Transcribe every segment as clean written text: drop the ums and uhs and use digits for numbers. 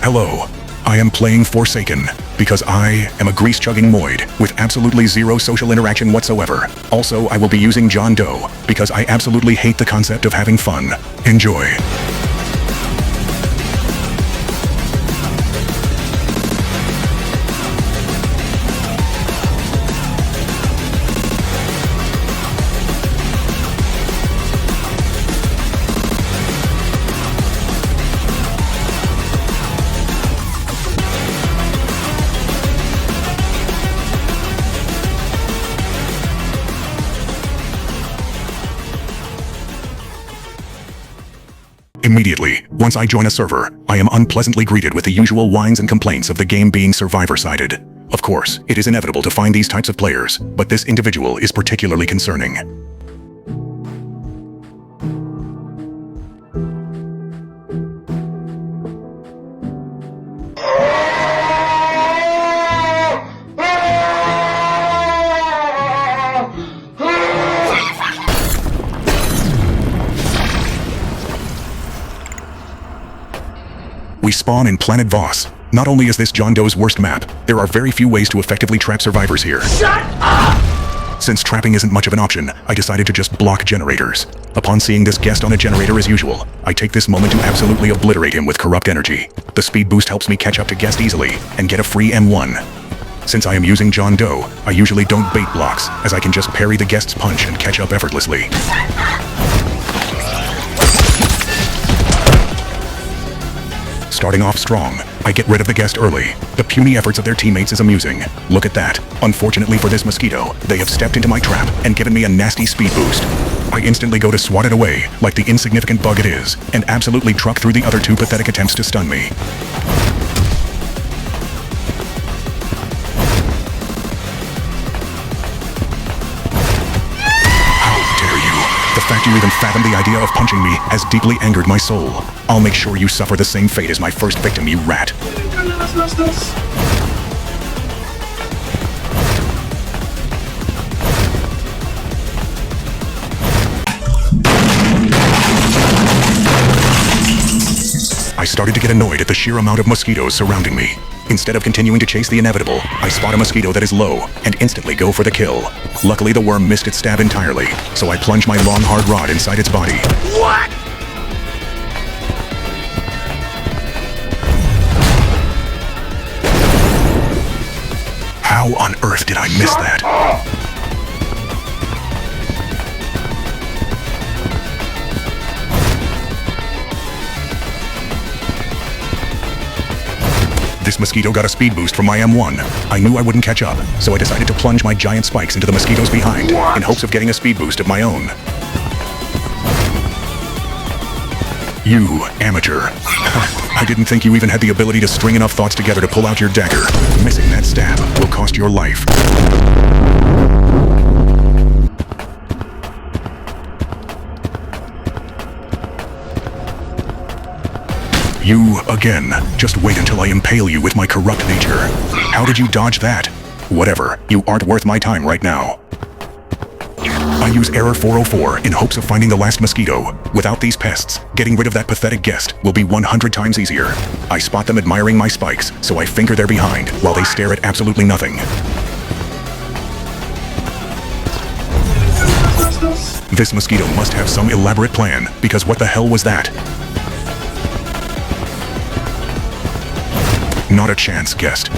Hello, I am playing Forsaken, because I am a grease-chugging moid with absolutely zero social interaction whatsoever. Also, I will be using John Doe, because I absolutely hate the concept of having fun. Enjoy. Immediately, once I join a server, I am unpleasantly greeted with the usual whines and complaints of the game being survivor-sided. Of course, it is inevitable to find these types of players, but this individual is particularly concerning. We spawn in Planet Voss. Not only is this John Doe's worst map, there are very few ways to effectively trap survivors here. Shut up! Since trapping isn't much of an option, I decided to just block generators. Upon seeing this guest on a generator as usual, I take this moment to absolutely obliterate him with corrupt energy. The speed boost helps me catch up to guest easily, and get a free M1. Since I am using John Doe, I usually don't bait blocks, as I can just parry the guest's punch and catch up effortlessly. Starting off strong, I get rid of the guest early. The puny efforts of their teammates is amusing. Look at that. Unfortunately for this mosquito, they have stepped into my trap and given me a nasty speed boost. I instantly go to swat it away, like the insignificant bug it is, and absolutely truck through the other two pathetic attempts to stun me. The fact you even fathomed the idea of punching me has deeply angered my soul. I'll make sure you suffer the same fate as my first victim, you rat. I started to get annoyed at the sheer amount of mosquitoes surrounding me. Instead of continuing to chase the inevitable, I spot a mosquito that is low and instantly go for the kill. Luckily, the worm missed its stab entirely, so I plunge my long hard rod inside its body. What? How on earth did I miss that? This mosquito got a speed boost from my M1. I knew I wouldn't catch up, so I decided to plunge my giant spikes into the mosquitoes behind, in hopes of getting a speed boost of my own. You amateur. I didn't think you even had the ability to string enough thoughts together to pull out your dagger. Missing that stab will cost your life. You, again. Just wait until I impale you with my corrupt nature. How did you dodge that? Whatever, you aren't worth my time right now. I use Error 404 in hopes of finding the last mosquito. Without these pests, getting rid of that pathetic guest will be 100 times easier. I spot them admiring my spikes, so I finger their behind while they stare at absolutely nothing. This mosquito must have some elaborate plan, because what the hell was that? Not a chance, guest.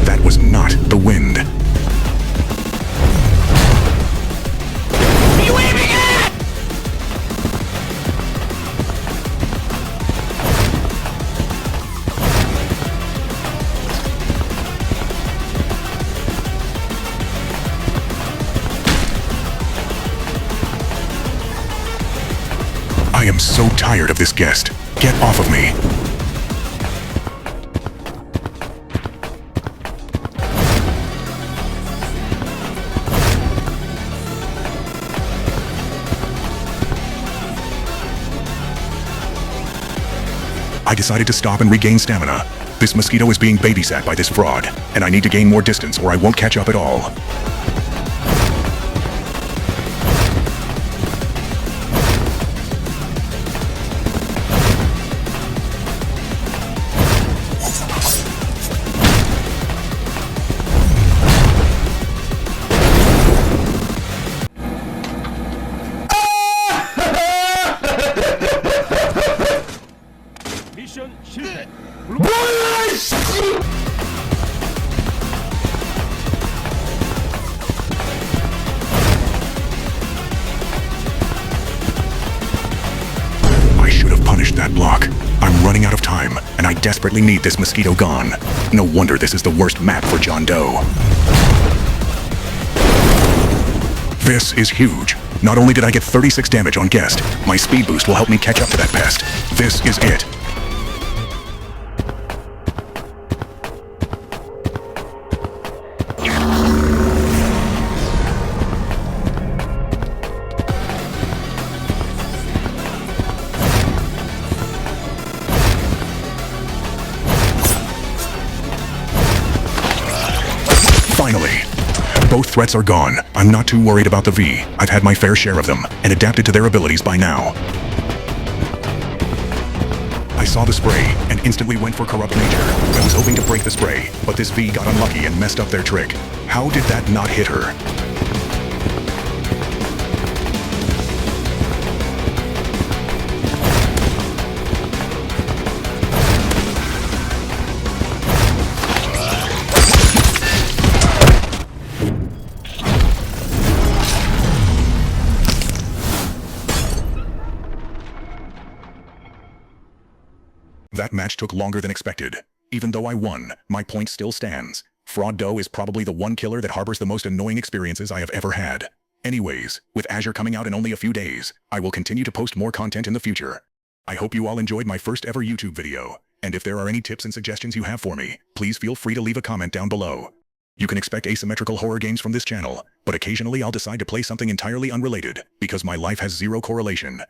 That was not the wind. Are you aiming at? I am so tired of this guest. Get off of me. I decided to stop and regain stamina. This mosquito is being babysat by this fraud, and I need to gain more distance or I won't catch up at all. I should have punished that block. I'm running out of time, and I desperately need this mosquito gone. No wonder this is the worst map for John Doe. This is huge. Not only did I get 36 damage on guest, my speed boost will help me catch up to that pest. This is it. Finally. Both threats are gone. I'm not too worried about the V. I've had my fair share of them, and adapted to their abilities by now. I saw the spray, and instantly went for corrupt nature. I was hoping to break the spray, but this V got unlucky and messed up their trick. How did that not hit her? That match took longer than expected. Even though I won, my point still stands. Fraud Doe is probably the one killer that harbors the most annoying experiences I have ever had. Anyways, with Azure coming out in only a few days, I will continue to post more content in the future. I hope you all enjoyed my first ever YouTube video, and if there are any tips and suggestions you have for me, please feel free to leave a comment down below. You can expect asymmetrical horror games from this channel, but occasionally I'll decide to play something entirely unrelated, because my life has zero correlation.